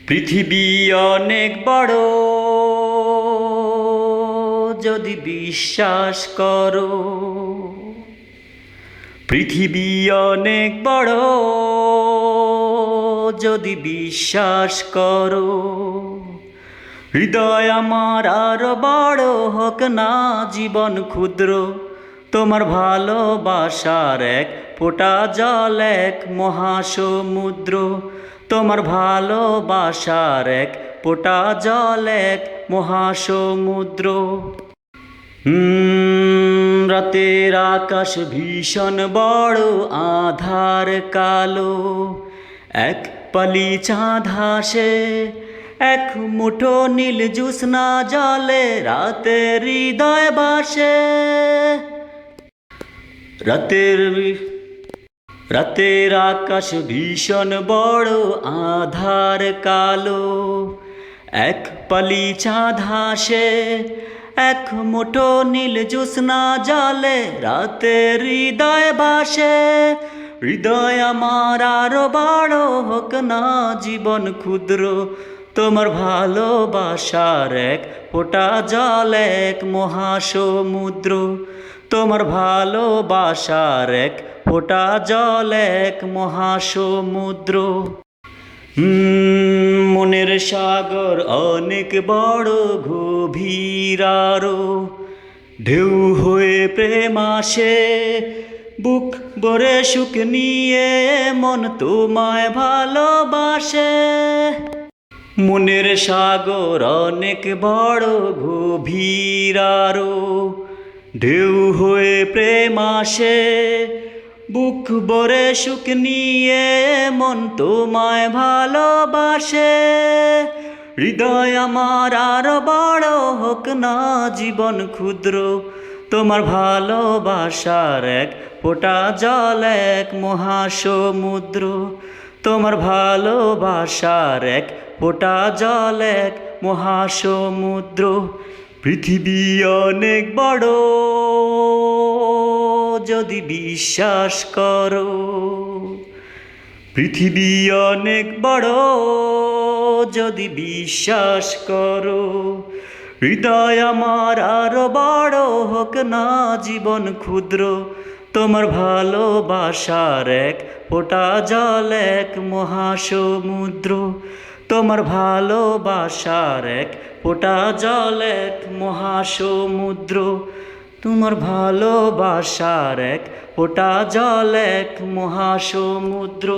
পৃথিবী অনেক বড়, যদি বিশ্বাস করো। পৃথিবী অনেক বড়, যদি বিশ্বাস করো। হৃদয় আমার আরো বড় হোক না জীবন ক্ষুদ্র, তোমার ভালোবাসার এক ফোঁটা জল এক মহাসমুদ্র। তোমার ভালোবাসার এক ফোঁটা জল এক মহাসমুদ্র। রাতের আকাশ ভীষণ বড়, আধার কালো। এক পালি চাঁদ হাসে, এক মুঠো নীল জ্যোৎস্না জলে রাতের হৃদয় বাসে। রাতের আকাশ ভীষণ বড়, আধার কালো। এক পালি চাঁদ হাসে, এক মুঠো নীল জ্যোৎস্না জলে রাতের হৃদয় বাসে। হৃদয় আমার আরো বড় হোক না জীবন ক্ষুদ্র, তোমার ভালোবাসার এক ফোঁটা জল এক মহাসমুদ্র। তোমার ভালোবাসার এক ফোঁটা জল এক মহাসমুদ্র। মনের সাগর অনেক বড়, গভীর আরো। ঢেউ হয়ে প্রেম আসে, বুক ভরে সুখ নিয়ে মন তোমায় ভালোবাসে। মনের সাগর অনেক বড়, গভীর আরো। ঢেউ হয়ে প্রেম আসে, বুক ভরে সুখ নিয়ে মন তোমায় ভালোবাসে। হৃদয় আমার আরো বড় হোক না জীবন ক্ষুদ্র, তোমার ভালোবাসার এক ফোঁটা জল এক মহাসমুদ্র। তোমার ভালোবাসার এক ফোঁটা জল এক মহাসমুদ্র। পৃথিবী অনেক বড়, যদি বিশ্বাস করো। পৃথিবী অনেক বড়, যদি বিশ্বাস করো। হৃদয় আমার আরো বড় হোক না জীবন ক্ষুদ্র, তোমার ভালোবাসার এক ফোঁটা জল এক মহাসমুদ্র। তোমার ভালোবাসার এক ফোঁটা জল এক মহাসমুদ্র। তোমার ভালোবাসার এক ফোঁটা জল এক মহাসমুদ্র।